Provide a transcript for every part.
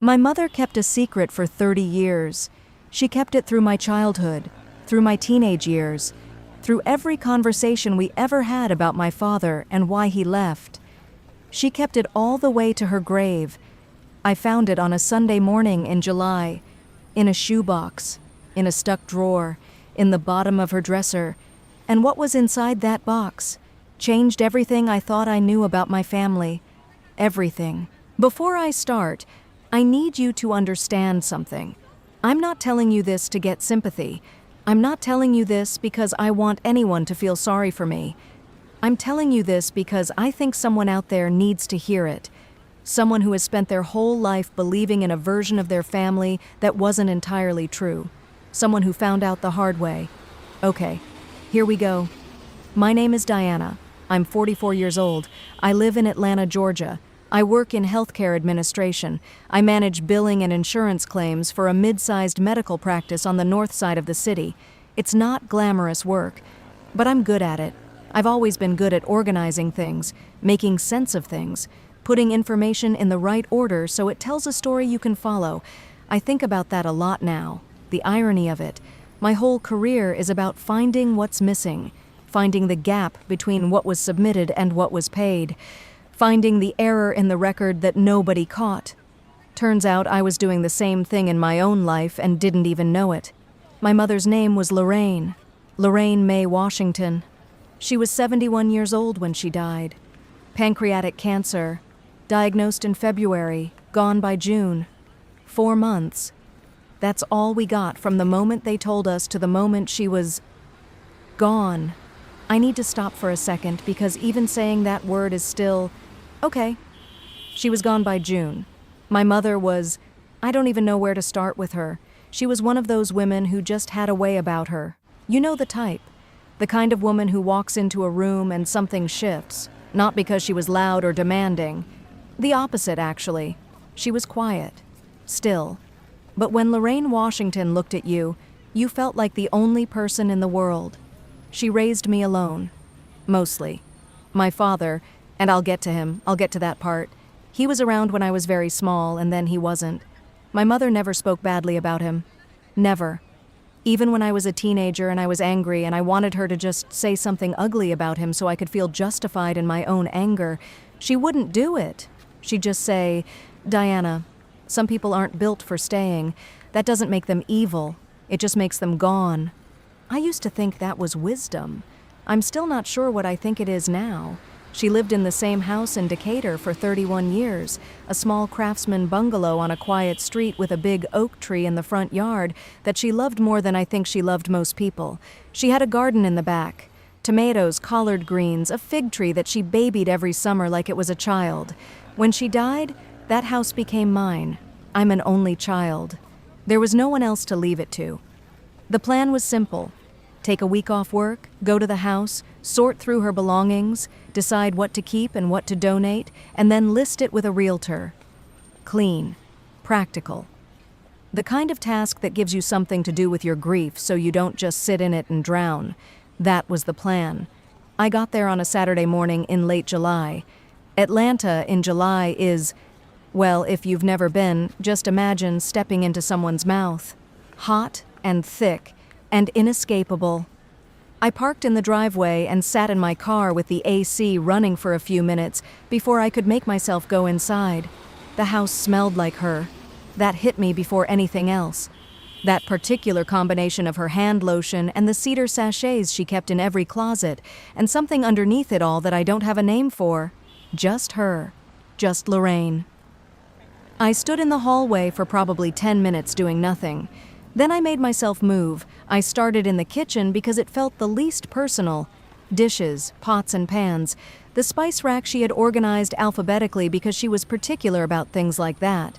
My mother kept a secret for 30 years. She kept it through my childhood, through my teenage years, through every conversation we ever had about my father and why he left. She kept it all the way to her grave. I found it on a Sunday morning in July, in a shoebox, in a stuck drawer, in the bottom of her dresser, and what was inside that box changed everything I thought I knew about my family. Everything. Before I start, I need you to understand something. I'm not telling you this to get sympathy. I'm not telling you this because I want anyone to feel sorry for me. I'm telling you this because I think someone out there needs to hear it. Someone who has spent their whole life believing in a version of their family that wasn't entirely true. Someone who found out the hard way. Okay, here we go. My name is Diana. I'm 44 years old. I live in Atlanta, Georgia. I work in healthcare administration. I manage billing and insurance claims for a mid-sized medical practice on the north side of the city. It's not glamorous work, but I'm good at it. I've always been good at organizing things, making sense of things, putting information in the right order so it tells a story you can follow. I think about that a lot now, the irony of it. My whole career is about finding what's missing, finding the gap between what was submitted and what was paid, finding the error in the record that nobody caught. Turns out I was doing the same thing in my own life and didn't even know it. My mother's name was Lorraine May Washington. She was 71 years old when she died. Pancreatic cancer, diagnosed in February, gone by June. 4 months. That's all we got from the moment they told us to the moment she was gone. I need to stop for a second because even saying that word is still, okay. She was gone by June. My mother was, I don't even know where to start with her. She was one of those women who just had a way about her. You know the type. The kind of woman who walks into a room and something shifts, not because she was loud or demanding. The opposite, actually. She was quiet, still. But when Lorraine Washington looked at you, you felt like the only person in the world. She raised me alone. Mostly. My father, and I'll get to that part. He was around when I was very small, and then he wasn't. My mother never spoke badly about him. Never. Even when I was a teenager and I was angry and I wanted her to just say something ugly about him so I could feel justified in my own anger, she wouldn't do it. She'd just say, Diana, some people aren't built for staying. That doesn't make them evil. It just makes them gone. I used to think that was wisdom. I'm still not sure what I think it is now. She lived in the same house in Decatur for 31 years, a small craftsman bungalow on a quiet street with a big oak tree in the front yard that she loved more than I think she loved most people. She had a garden in the back, tomatoes, collard greens, a fig tree that she babied every summer like it was a child. When she died, that house became mine. I'm an only child. There was no one else to leave it to. The plan was simple. Take a week off work, go to the house, sort through her belongings, decide what to keep and what to donate, and then list it with a realtor. Clean. Practical. The kind of task that gives you something to do with your grief so you don't just sit in it and drown. That was the plan. I got there on a Saturday morning in late July. Atlanta in July is, well, if you've never been, just imagine stepping into someone's mouth. Hot and thick and inescapable. I parked in the driveway and sat in my car with the AC running for a few minutes before I could make myself go inside. The house smelled like her. That hit me before anything else. That particular combination of her hand lotion and the cedar sachets she kept in every closet, and something underneath it all that I don't have a name for. Just her. Just Lorraine. I stood in the hallway for probably 10 minutes doing nothing. Then I made myself move. I started in the kitchen because it felt the least personal. Dishes, pots and pans. The spice rack she had organized alphabetically because she was particular about things like that.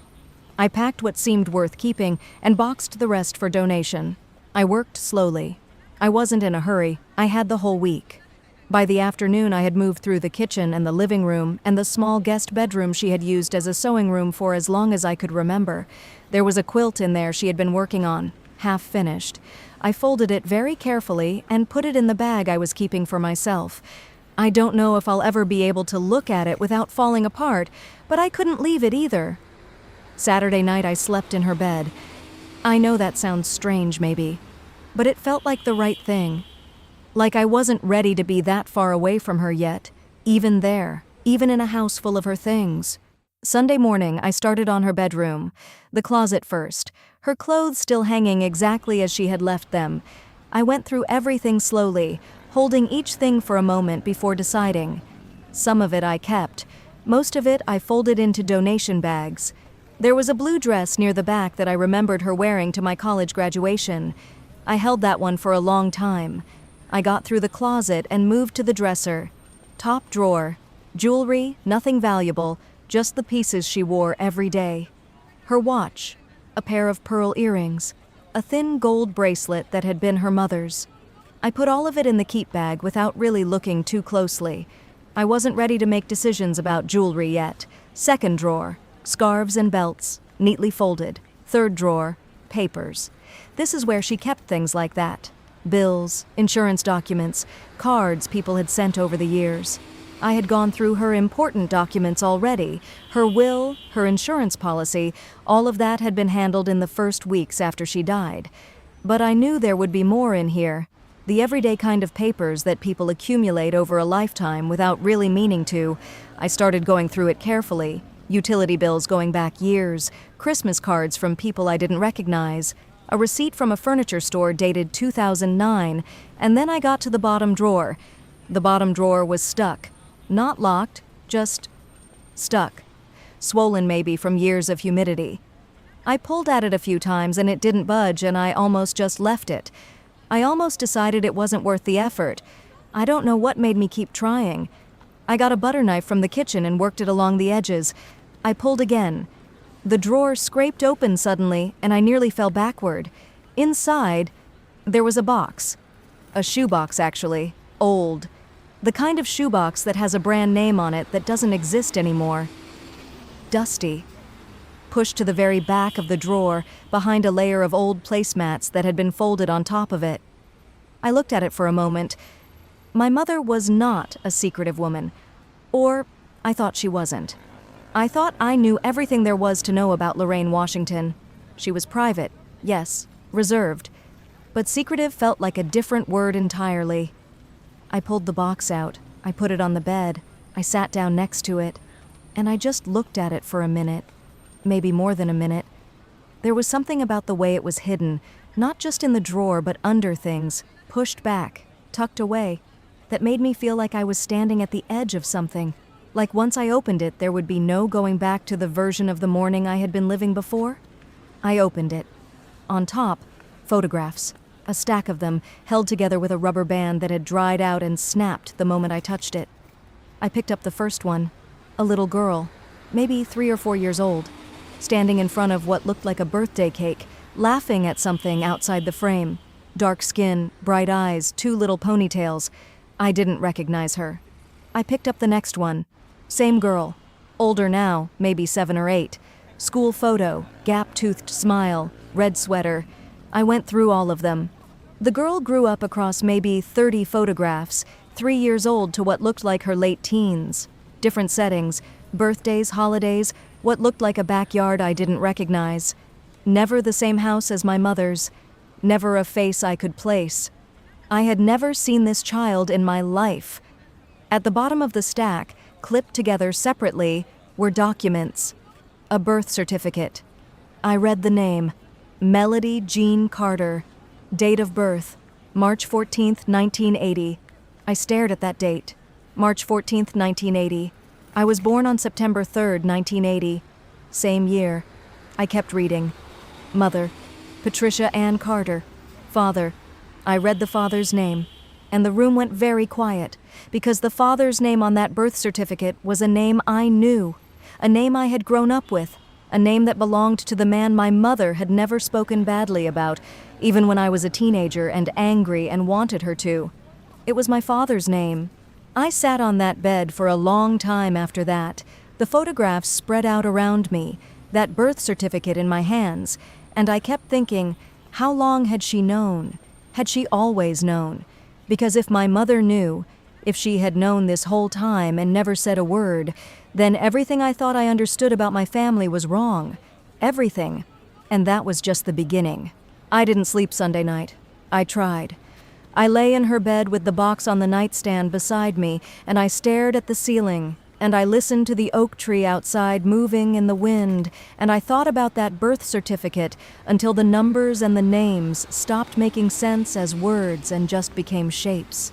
I packed what seemed worth keeping and boxed the rest for donation. I worked slowly. I wasn't in a hurry. I had the whole week. By the afternoon, I had moved through the kitchen and the living room and the small guest bedroom she had used as a sewing room for as long as I could remember. There was a quilt in there she had been working on, half finished. I folded it very carefully and put it in the bag I was keeping for myself. I don't know if I'll ever be able to look at it without falling apart, but I couldn't leave it either. Saturday night I slept in her bed. I know that sounds strange maybe, but it felt like the right thing. Like I wasn't ready to be that far away from her yet, even there, even in a house full of her things. Sunday morning, I started on her bedroom. The closet first, her clothes still hanging exactly as she had left them. I went through everything slowly, holding each thing for a moment before deciding. Some of it I kept. Most of it I folded into donation bags. There was a blue dress near the back that I remembered her wearing to my college graduation. I held that one for a long time. I got through the closet and moved to the dresser. Top drawer. Jewelry, nothing valuable, just the pieces she wore every day. Her watch, a pair of pearl earrings, a thin gold bracelet that had been her mother's. I put all of it in the keep bag without really looking too closely. I wasn't ready to make decisions about jewelry yet. Second drawer, scarves and belts, neatly folded. Third drawer, papers. This is where she kept things like that. Bills, insurance documents, cards people had sent over the years. I had gone through her important documents already. Her will, her insurance policy, all of that had been handled in the first weeks after she died. But I knew there would be more in here. The everyday kind of papers that people accumulate over a lifetime without really meaning to. I started going through it carefully. Utility bills going back years, Christmas cards from people I didn't recognize, a receipt from a furniture store dated 2009, and then I got to the bottom drawer. The bottom drawer was stuck. Not locked, just stuck. Swollen maybe from years of humidity. I pulled at it a few times and it didn't budge and I almost just left it. I almost decided it wasn't worth the effort. I don't know what made me keep trying. I got a butter knife from the kitchen and worked it along the edges. I pulled again. The drawer scraped open suddenly and I nearly fell backward. Inside, there was a box. A shoebox actually, old. The kind of shoebox that has a brand name on it that doesn't exist anymore. Dusty. Pushed to the very back of the drawer, behind a layer of old placemats that had been folded on top of it. I looked at it for a moment. My mother was not a secretive woman. Or, I thought she wasn't. I thought I knew everything there was to know about Lorraine Washington. She was private, yes, reserved. But secretive felt like a different word entirely. I pulled the box out, I put it on the bed, I sat down next to it, and I just looked at it for a minute, maybe more than a minute. There was something about the way it was hidden, not just in the drawer but under things, pushed back, tucked away, that made me feel like I was standing at the edge of something, like once I opened it there would be no going back to the version of the morning I had been living before. I opened it. On top, photographs. A stack of them, held together with a rubber band that had dried out and snapped the moment I touched it. I picked up the first one. A little girl, maybe 3 or 4 years old, standing in front of what looked like a birthday cake, laughing at something outside the frame. Dark skin, bright eyes, 2 little ponytails. I didn't recognize her. I picked up the next one. Same girl. Older now, maybe 7 or 8. School photo, gap-toothed smile, red sweater. I went through all of them. The girl grew up across maybe 30 photographs, 3 years old to what looked like her late teens. Different settings, birthdays, holidays, what looked like a backyard I didn't recognize. Never the same house as my mother's. Never a face I could place. I had never seen this child in my life. At the bottom of the stack, clipped together separately, were documents. A birth certificate. I read the name. Melody Jean Carter. Date of birth, March 14th, 1980. I stared at that date. March 14th, 1980. I was born on September 3rd, 1980. Same year. I kept reading. Mother, Patricia Ann Carter. Father. I read the father's name, and the room went very quiet, because the father's name on that birth certificate was a name I knew, a name I had grown up with, a name that belonged to the man my mother had never spoken badly about, even when I was a teenager and angry and wanted her to. It was my father's name. I sat on that bed for a long time after that, the photographs spread out around me, that birth certificate in my hands, and I kept thinking, how long had she known? Had she always known? Because if my mother knew, if she had known this whole time and never said a word, then everything I thought I understood about my family was wrong. Everything. And that was just the beginning. I didn't sleep Sunday night. I tried. I lay in her bed with the box on the nightstand beside me, and I stared at the ceiling, and I listened to the oak tree outside moving in the wind, and I thought about that birth certificate until the numbers and the names stopped making sense as words and just became shapes.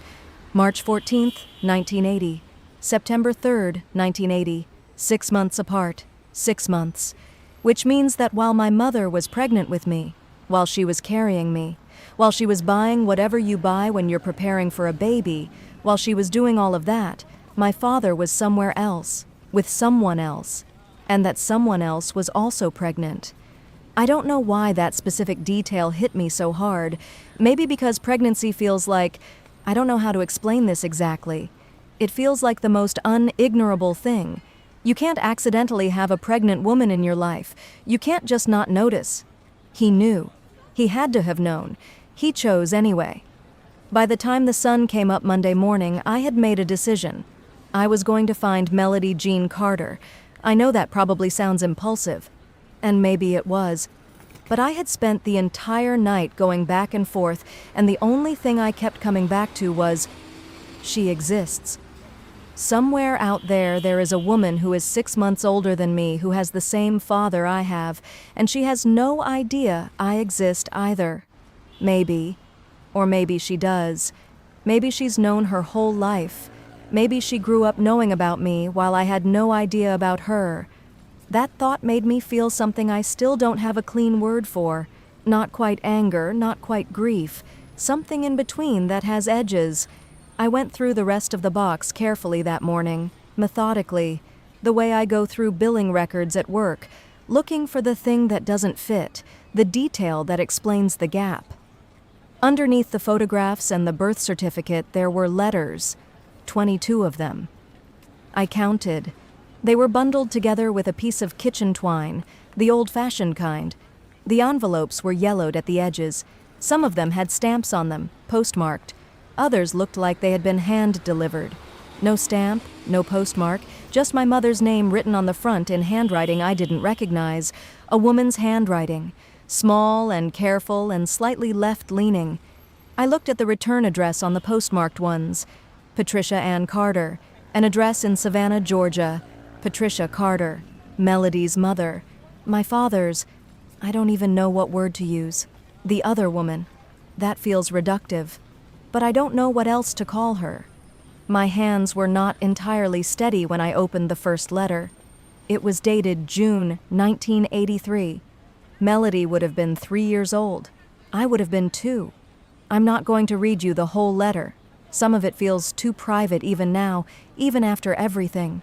March 14th, 1980. September 3rd, 1980. 6 months apart. 6 months. Which means that while my mother was pregnant with me, while she was carrying me, while she was buying whatever you buy when you're preparing for a baby, while she was doing all of that, my father was somewhere else, with someone else, and that someone else was also pregnant. I don't know why that specific detail hit me so hard. Maybe because pregnancy feels like, I don't know how to explain this exactly. It feels like the most unignorable thing. You can't accidentally have a pregnant woman in your life. You can't just not notice. He knew. He had to have known. He chose anyway. By the time the sun came up Monday morning, I had made a decision. I was going to find Melody Jean Carter. I know that probably sounds impulsive, and maybe it was, but I had spent the entire night going back and forth, and the only thing I kept coming back to was, she exists. Somewhere out there is a woman who is 6 months older than me who has the same father I have, and she has no idea I exist either. Maybe. Or maybe she does. Maybe she's known her whole life. Maybe she grew up knowing about me while I had no idea about her. That thought made me feel something I still don't have a clean word for. Not quite anger, not quite grief. Something in between that has edges. I went through the rest of the box carefully that morning, methodically, the way I go through billing records at work, looking for the thing that doesn't fit, the detail that explains the gap. Underneath the photographs and the birth certificate, there were letters, 22 of them. I counted. They were bundled together with a piece of kitchen twine, the old-fashioned kind. The envelopes were yellowed at the edges. Some of them had stamps on them, postmarked. Others looked like they had been hand-delivered. No stamp, no postmark, just my mother's name written on the front in handwriting I didn't recognize, a woman's handwriting, small and careful and slightly left-leaning. I looked at the return address on the postmarked ones. Patricia Ann Carter, an address in Savannah, Georgia. Patricia Carter, Melody's mother. My father's, I don't even know what word to use. The other woman. That feels reductive. But I don't know what else to call her. My hands were not entirely steady when I opened the first letter. It was dated June 1983. Melody would have been 3 years old. I would have been 2. I'm not going to read you the whole letter. Some of it feels too private even now, even after everything.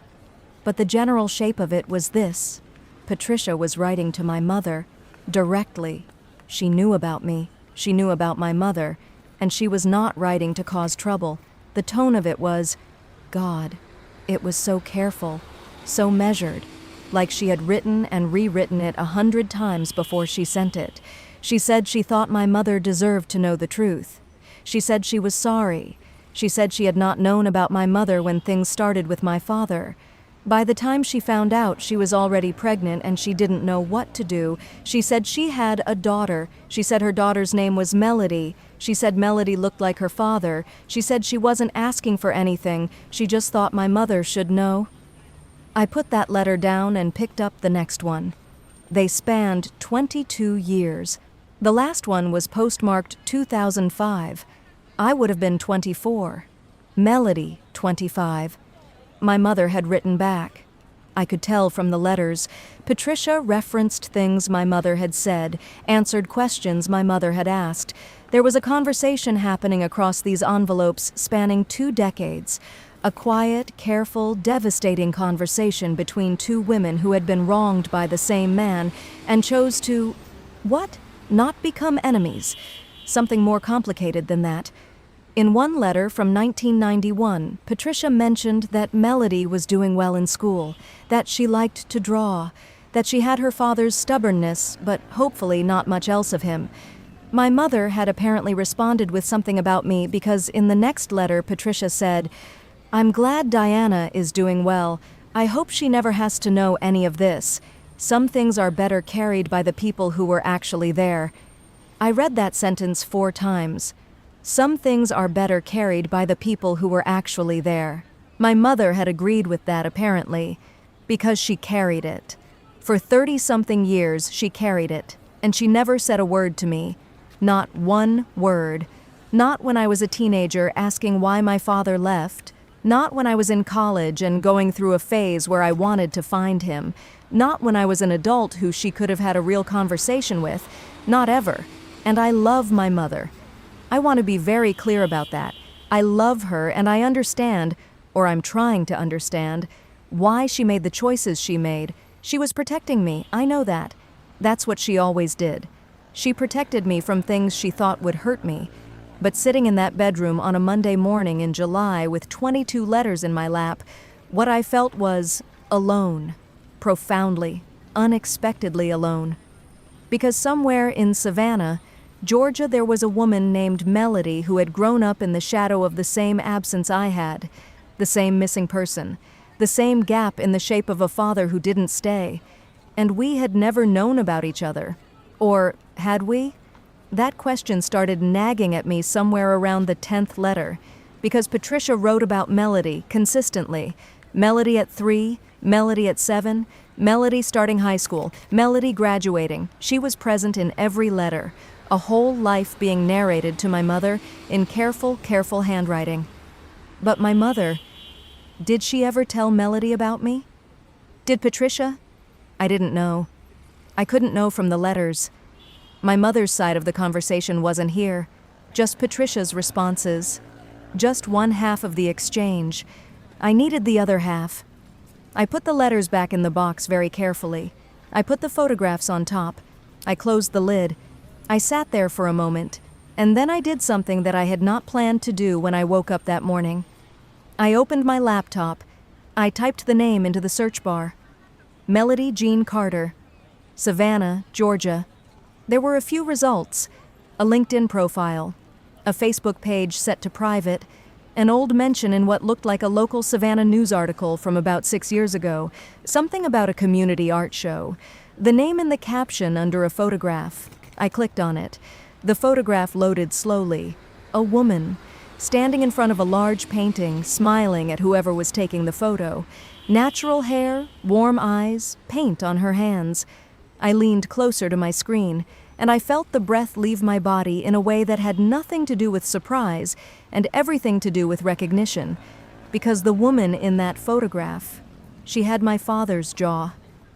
But the general shape of it was this. Patricia was writing to my mother, directly. She knew about me. She knew about my mother. And she was not writing to cause trouble. The tone of it was, God. It was so careful, so measured, like she had written and rewritten it 100 times before she sent it. She said she thought my mother deserved to know the truth. She said she was sorry. She said she had not known about my mother when things started with my father. By the time she found out, she was already pregnant and she didn't know what to do. She said she had a daughter. She said her daughter's name was Melody. She said Melody looked like her father. She said she wasn't asking for anything. She just thought my mother should know. I put that letter down and picked up the next one. They spanned 22 years. The last one was postmarked 2005. I would have been 24. Melody, 25. My mother had written back. I could tell from the letters. Patricia referenced things my mother had said, answered questions my mother had asked. There was a conversation happening across these envelopes spanning 2 decades. A quiet, careful, devastating conversation between 2 women who had been wronged by the same man and chose to, what? Not become enemies. Something more complicated than that. In one letter from 1991, Patricia mentioned that Melody was doing well in school, that she liked to draw, that she had her father's stubbornness, but hopefully not much else of him. My mother had apparently responded with something about me because in the next letter Patricia said, I'm glad Diana is doing well. I hope she never has to know any of this. Some things are better carried by the people who were actually there. I read that sentence 4 times. Some things are better carried by the people who were actually there. My mother had agreed with that, apparently, because she carried it. For 30-something years, she carried it, and she never said a word to me. Not one word. Not when I was a teenager asking why my father left. Not when I was in college and going through a phase where I wanted to find him. Not when I was an adult who she could have had a real conversation with. Not ever. And I love my mother. I want to be very clear about that. I love her and I understand, or I'm trying to understand, why she made the choices she made. She was protecting me, I know that. That's what she always did. She protected me from things she thought would hurt me. But sitting in that bedroom on a Monday morning in July with 22 letters in my lap, what I felt was alone. Profoundly, unexpectedly alone. Because somewhere in Savannah, Georgia, there was a woman named Melody who had grown up in the shadow of the same absence I had, the same missing person, the same gap in the shape of a father who didn't stay. And we had never known about each other. Or had we? That question started nagging at me somewhere around the 10th letter, because Patricia wrote about Melody consistently. Melody at 3, Melody at 7, Melody starting high school, Melody graduating. She was present in every letter, a whole life being narrated to my mother in careful, careful handwriting. But my mother, did she ever tell Melody about me? Did Patricia? I didn't know. I couldn't know from the letters. My mother's side of the conversation wasn't here, just Patricia's responses. Just one half of the exchange. I needed the other half. I put the letters back in the box very carefully. I put the photographs on top. I closed the lid. I sat there for a moment, and then I did something that I had not planned to do when I woke up that morning. I opened my laptop. I typed the name into the search bar. Melody Jean Carter, Savannah, Georgia. There were a few results: a LinkedIn profile, a Facebook page set to private, an old mention in what looked like a local Savannah news article from about 6 years ago, something about a community art show, the name in the caption under a photograph. I clicked on it. The photograph loaded slowly. A woman, standing in front of a large painting, smiling at whoever was taking the photo. Natural hair, warm eyes, paint on her hands. I leaned closer to my screen, and I felt the breath leave my body in a way that had nothing to do with surprise and everything to do with recognition, because the woman in that photograph, she had my father's jaw,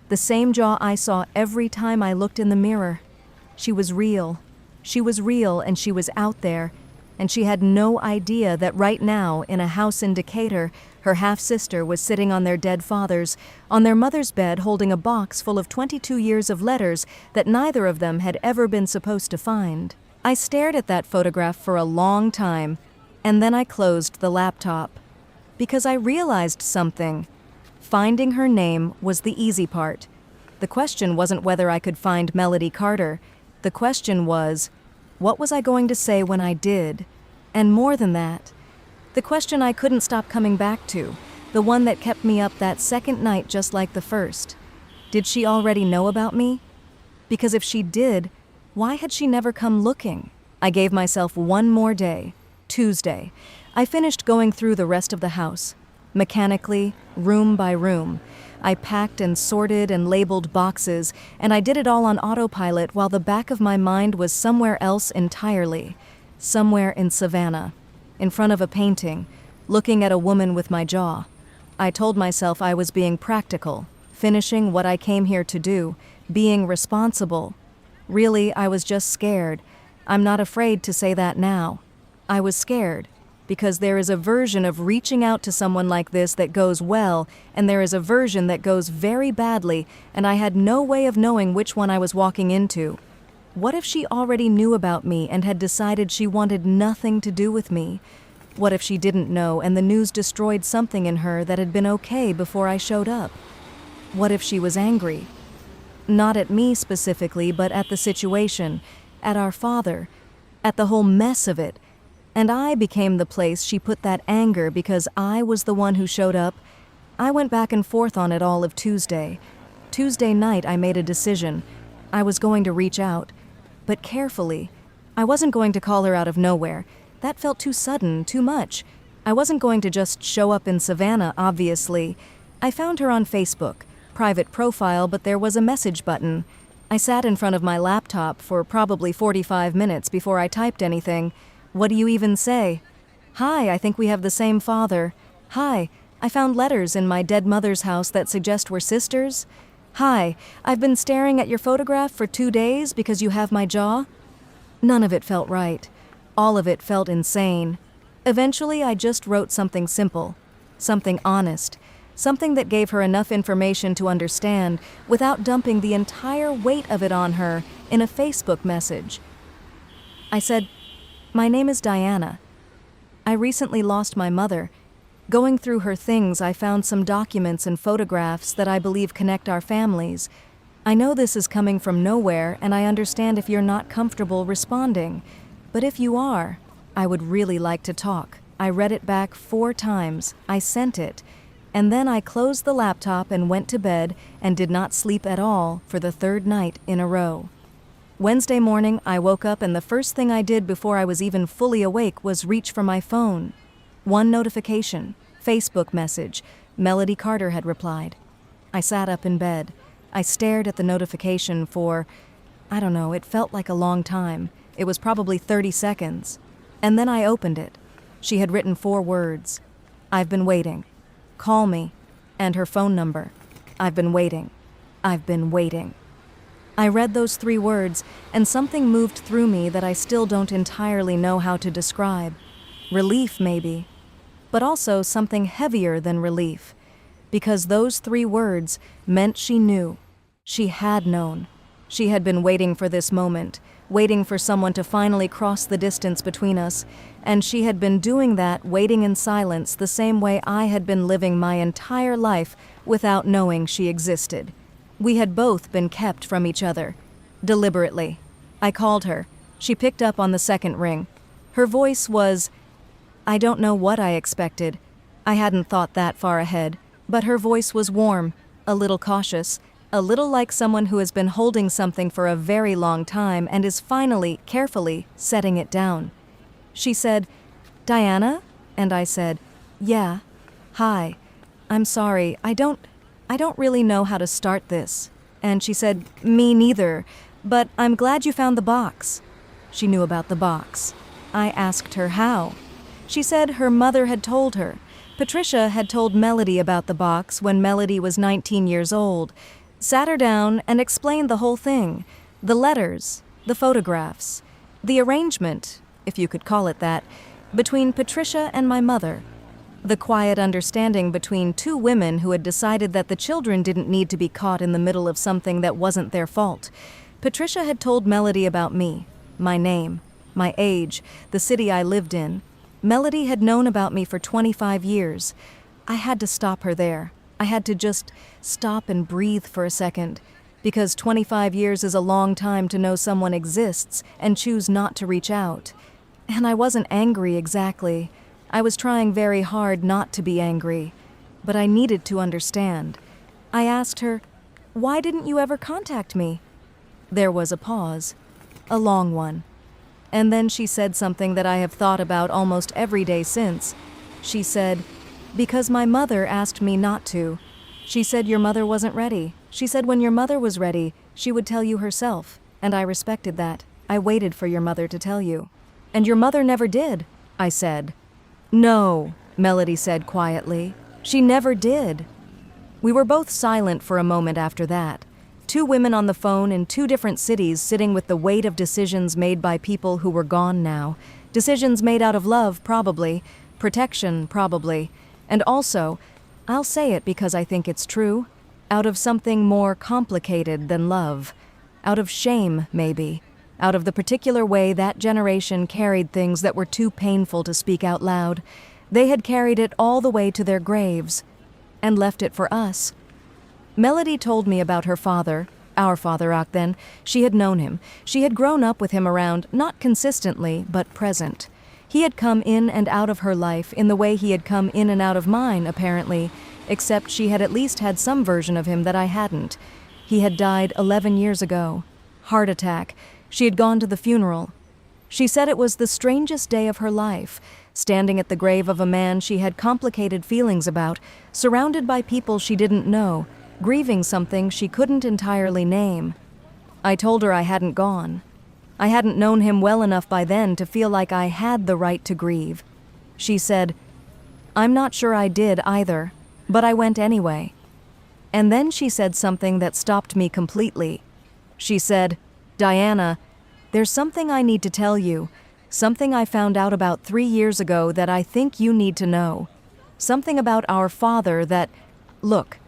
the same jaw I saw every time I looked in the mirror. She was real. She was real, and she was out there, and she had no idea that right now, in a house in Decatur, her half-sister was sitting on their dead father's, on their mother's bed, holding a box full of 22 years of letters that neither of them had ever been supposed to find. I stared at that photograph for a long time, and then I closed the laptop. Because I realized something. Finding her name was the easy part. The question wasn't whether I could find Melody Carter. The question was, what was I going to say when I did? And more than that, the question I couldn't stop coming back to, the one that kept me up that second night just like the first. Did she already know about me? Because if she did, why had she never come looking? I gave myself one more day, Tuesday. I finished going through the rest of the house, mechanically, room by room. I packed and sorted and labeled boxes, and I did it all on autopilot while the back of my mind was somewhere else entirely. Somewhere in Savannah, in front of a painting, looking at a woman with my jaw. I told myself I was being practical, finishing what I came here to do, being responsible. Really, I was just scared. I'm not afraid to say that now. I was scared. Because there is a version of reaching out to someone like this that goes well, and there is a version that goes very badly, and I had no way of knowing which one I was walking into. What if she already knew about me and had decided she wanted nothing to do with me? What if she didn't know and the news destroyed something in her that had been okay before I showed up? What if she was angry? Not at me specifically, but at the situation, at our father, at the whole mess of it. And I became the place she put that anger because I was the one who showed up. I went back and forth on it all of Tuesday. Tuesday night I made a decision. I was going to reach out, but carefully. I wasn't going to call her out of nowhere. That felt too sudden, too much. I wasn't going to just show up in Savannah, obviously. I found her on Facebook, private profile, but there was a message button. I sat in front of my laptop for probably 45 minutes before I typed anything. What do you even say? Hi, I think we have the same father. Hi, I found letters in my dead mother's house that suggest we're sisters. Hi, I've been staring at your photograph for 2 days because you have my jaw. None of it felt right. All of it felt insane. Eventually, I just wrote something simple, something honest, something that gave her enough information to understand without dumping the entire weight of it on her in a Facebook message. I said, "My name is Diana. I recently lost my mother. Going through her things, I found some documents and photographs that I believe connect our families. I know this is coming from nowhere, and I understand if you're not comfortable responding. But if you are, I would really like to talk." I read it back 4 times. I sent it. And then I closed the laptop and went to bed and did not sleep at all for the 3rd night in a row. Wednesday morning, I woke up and the first thing I did before I was even fully awake was reach for my phone. One notification, Facebook message. Melody Carter had replied. I sat up in bed. I stared at the notification for, I don't know, it felt like a long time. It was probably 30 seconds. And then I opened it. She had written 4 words. I've been waiting. Call me. And her phone number. I've been waiting. I've been waiting. I read those 3 words, and something moved through me that I still don't entirely know how to describe. Relief, maybe. But also something heavier than relief. Because those 3 words meant she knew. She had known. She had been waiting for this moment, waiting for someone to finally cross the distance between us, and she had been doing that, waiting in silence, the same way I had been living my entire life without knowing she existed. We had both been kept from each other, deliberately. I called her. She picked up on the 2nd ring. Her voice was, I don't know what I expected. I hadn't thought that far ahead, but her voice was warm, a little cautious, a little like someone who has been holding something for a very long time and is finally, carefully, setting it down. She said, Diana? And I said, yeah. Hi. I'm sorry, I don't really know how to start this. And she said, me neither, but I'm glad you found the box. She knew about the box. I asked her how. She said her mother had told her. Patricia had told Melody about the box when Melody was 19 years old, sat her down and explained the whole thing, the letters, the photographs, the arrangement, if you could call it that, between Patricia and my mother. The quiet understanding between 2 women who had decided that the children didn't need to be caught in the middle of something that wasn't their fault. Patricia had told Melody about me, my name, my age, the city I lived in. Melody had known about me for 25 years. I had to stop her there. I had to just stop and breathe for a second, because 25 years is a long time to know someone exists and choose not to reach out. And I wasn't angry exactly. I was trying very hard not to be angry, but I needed to understand. I asked her, why didn't you ever contact me? There was a pause, a long one. And then she said something that I have thought about almost every day since. She said, because my mother asked me not to. She said your mother wasn't ready. She said when your mother was ready, she would tell you herself. And I respected that. I waited for your mother to tell you. And your mother never did, I said. No, Melody said quietly. She never did. We were both silent for a moment after that. 2 women on the phone in 2 different cities sitting with the weight of decisions made by people who were gone now. Decisions made out of love, probably. Protection, probably. And also, I'll say it because I think it's true, out of something more complicated than love. Out of shame, maybe. Out of the particular way that generation carried things that were too painful to speak out loud. They had carried it all the way to their graves. And left it for us. Melody told me about her father, our father Akden. She had known him. She had grown up with him around, not consistently, but present. He had come in and out of her life in the way he had come in and out of mine, apparently, except she had at least had some version of him that I hadn't. He had died 11 years ago. Heart attack. She had gone to the funeral. She said it was the strangest day of her life, standing at the grave of a man she had complicated feelings about, surrounded by people she didn't know, grieving something she couldn't entirely name. I told her I hadn't gone. I hadn't known him well enough by then to feel like I had the right to grieve. She said, "I'm not sure I did either, but I went anyway." And then she said something that stopped me completely. She said, "Diana, there's something I need to tell you, something I found out about 3 years ago that I think you need to know. Something about our father that, look,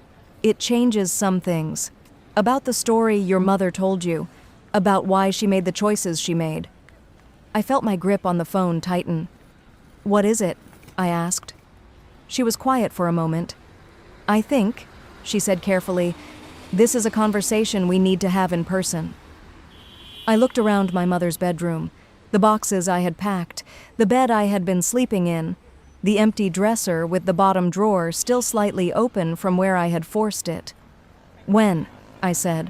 it changes some things. About the story your mother told you, about why she made the choices she made." I felt my grip on the phone tighten. "What is it?" I asked. She was quiet for a moment. "I think," she said carefully, "this is a conversation we need to have in person." I looked around my mother's bedroom, the boxes I had packed, the bed I had been sleeping in, the empty dresser with the bottom drawer still slightly open from where I had forced it. "When?" I said.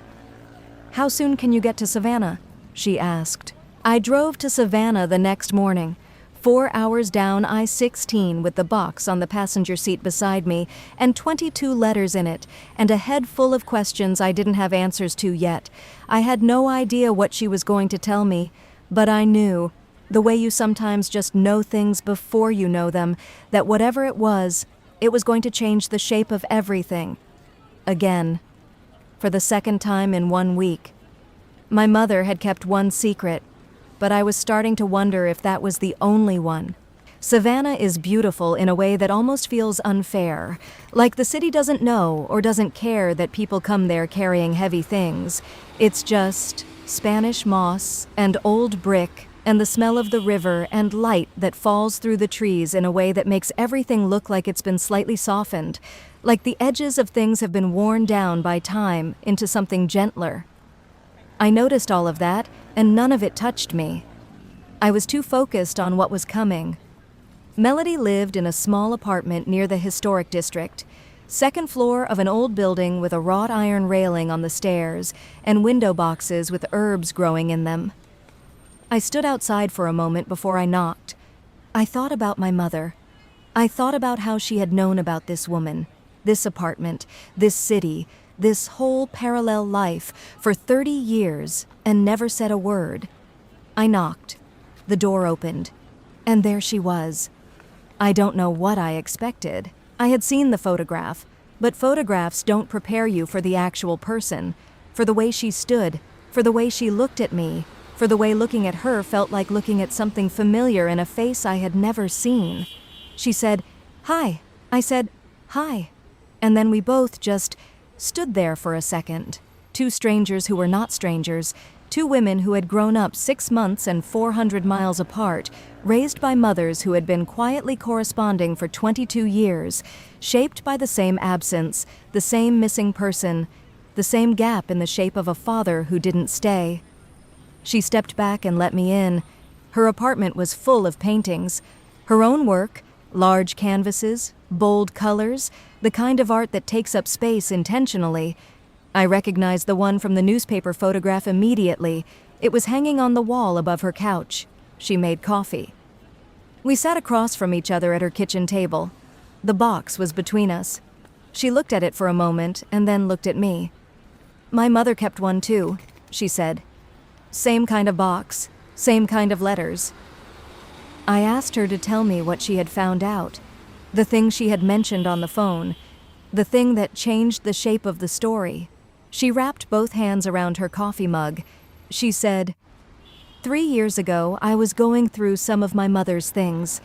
"How soon can you get to Savannah?" she asked. I drove to Savannah the next morning, 4 hours down I-16 with the box on the passenger seat beside me and 22 letters in it, and a head full of questions I didn't have answers to yet. I had no idea what she was going to tell me, but I knew, the way you sometimes just know things before you know them, that whatever it was going to change the shape of everything. Again. For the second time in 1 week. My mother had kept one secret, but I was starting to wonder if that was the only one. Savannah is beautiful in a way that almost feels unfair, like the city doesn't know or doesn't care that people come there carrying heavy things. It's just Spanish moss and old brick and the smell of the river and light that falls through the trees in a way that makes everything look like it's been slightly softened, like the edges of things have been worn down by time into something gentler. I noticed all of that, and none of it touched me. I was too focused on what was coming. Melody lived in a small apartment near the historic district, second floor of an old building with a wrought iron railing on the stairs and window boxes with herbs growing in them. I stood outside for a moment before I knocked. I thought about my mother. I thought about how she had known about this woman, this apartment, this city, this whole parallel life for 30 years and never said a word. I knocked. The door opened. And there she was. I don't know what I expected. I had seen the photograph, but photographs don't prepare you for the actual person, for the way she stood, for the way she looked at me, for the way looking at her felt like looking at something familiar in a face I had never seen. She said, "Hi." I said, "Hi." And then we both just stood there for a second. Two strangers who were not strangers, two women who had grown up 6 months and 400 miles apart, raised by mothers who had been quietly corresponding for 22 years, shaped by the same absence, the same missing person, the same gap in the shape of a father who didn't stay. She stepped back and let me in. Her apartment was full of paintings. Her own work, large canvases, bold colors, the kind of art that takes up space intentionally. I recognized the one from the newspaper photograph immediately. It was hanging on the wall above her couch. She made coffee. We sat across from each other at her kitchen table. The box was between us. She looked at it for a moment and then looked at me. "My mother kept one too," she said. "Same kind of box, same kind of letters." I asked her to tell me what she had found out, the thing she had mentioned on the phone, the thing that changed the shape of the story. She wrapped both hands around her coffee mug. She said, 3 years ago, I was going through some of my mother's things.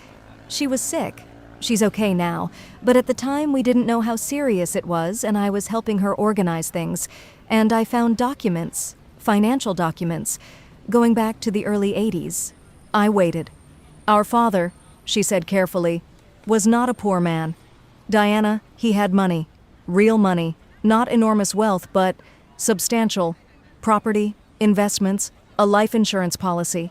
She was sick. She's okay now, but at the time we didn't know how serious it was, and I was helping her organize things, and I found documents, financial documents, going back to the early 80s. I waited. Our father," she said carefully, "was not a poor man. Diana, he had money. Real money. Not enormous wealth, but substantial. Property, investments, a life insurance policy."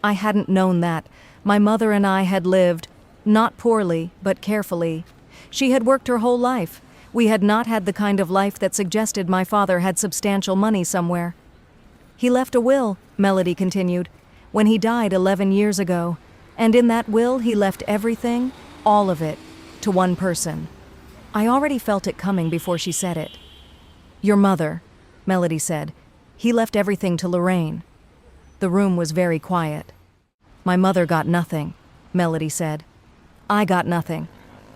I hadn't known that. My mother and I had lived, not poorly, but carefully. She had worked her whole life. We had not had the kind of life that suggested my father had substantial money somewhere. He left a will, Melody continued, when he died 11 years ago, and in that will he left everything, all of it, to one person. I already felt it coming before she said it. Your mother, Melody said. He left everything to Lorraine. The room was very quiet. My mother got nothing, Melody said. I got nothing.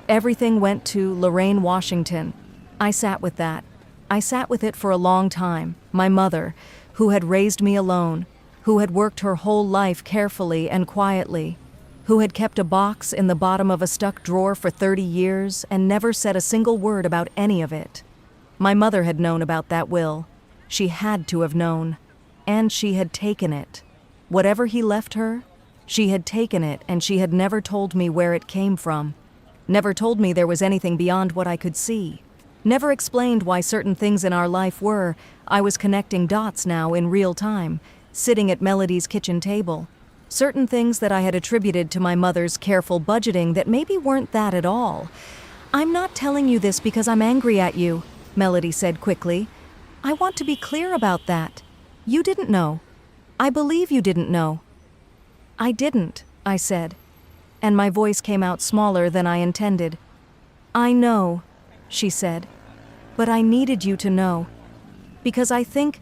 Everything went to Lorraine Washington. I sat with that. I sat with it for a long time. My mother, who had raised me alone, who had worked her whole life carefully and quietly, who had kept a box in the bottom of a stuck drawer for 30 years and never said a single word about any of it. My mother had known about that will. She had to have known. And she had taken it. Whatever he left her, she had taken it, and she had never told me where it came from. Never told me there was anything beyond what I could see. Never explained why certain things in our life were. I was connecting dots now in real time, sitting at Melody's kitchen table. Certain things that I had attributed to my mother's careful budgeting that maybe weren't that at all. I'm not telling you this because I'm angry at you, Melody said quickly. I want to be clear about that. You didn't know. I believe you didn't know. I didn't, I said, and my voice came out smaller than I intended. I know, she said, but I needed you to know. Because I think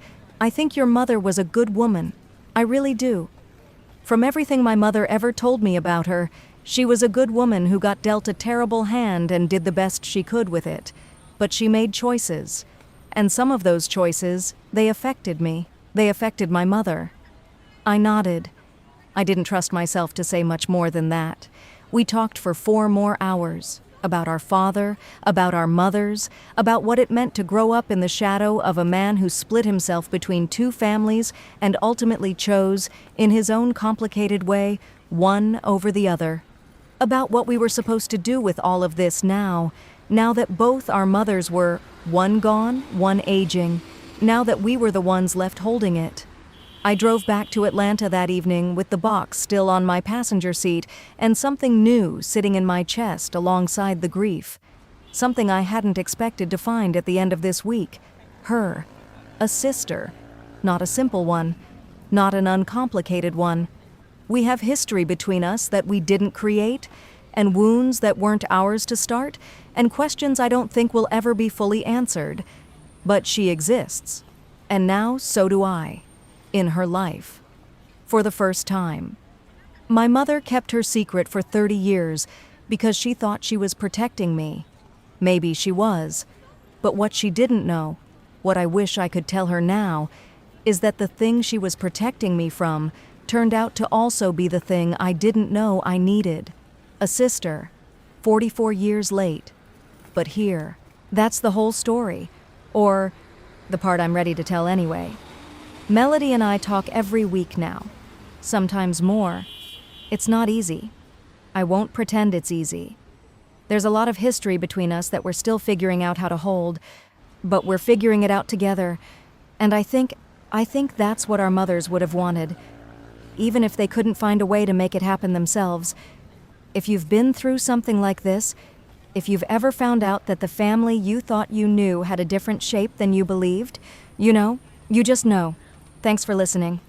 your mother was a good woman. I really do. From everything my mother ever told me about her, she was a good woman who got dealt a terrible hand and did the best she could with it. But she made choices. And some of those choices, they affected me. They affected my mother. I nodded. I didn't trust myself to say much more than that. We talked for 4 more hours. About our father, about our mothers, about what it meant to grow up in the shadow of a man who split himself between 2 families and ultimately chose, in his own complicated way, one over the other. About what we were supposed to do with all of this now that both our mothers were, one gone, one aging, now that we were the ones left holding it. I drove back to Atlanta that evening with the box still on my passenger seat and something new sitting in my chest alongside the grief. Something I hadn't expected to find at the end of this week. Her. A sister. Not a simple one. Not an uncomplicated one. We have history between us that we didn't create, and wounds that weren't ours to start, and questions I don't think will ever be fully answered. But she exists. And now so do I. In her life. For the first time. My mother kept her secret for 30 years because she thought she was protecting me. Maybe she was. But what she didn't know, what I wish I could tell her now, is that the thing she was protecting me from turned out to also be the thing I didn't know I needed. A sister. 44 years late. But here. That's the whole story. Or the part I'm ready to tell anyway. Melody and I talk every week now. Sometimes more. It's not easy. I won't pretend it's easy. There's a lot of history between us that we're still figuring out how to hold, but we're figuring it out together. And I think that's what our mothers would have wanted, even if they couldn't find a way to make it happen themselves. If you've been through something like this, if you've ever found out that the family you thought you knew had a different shape than you believed, you just know. Thanks for listening.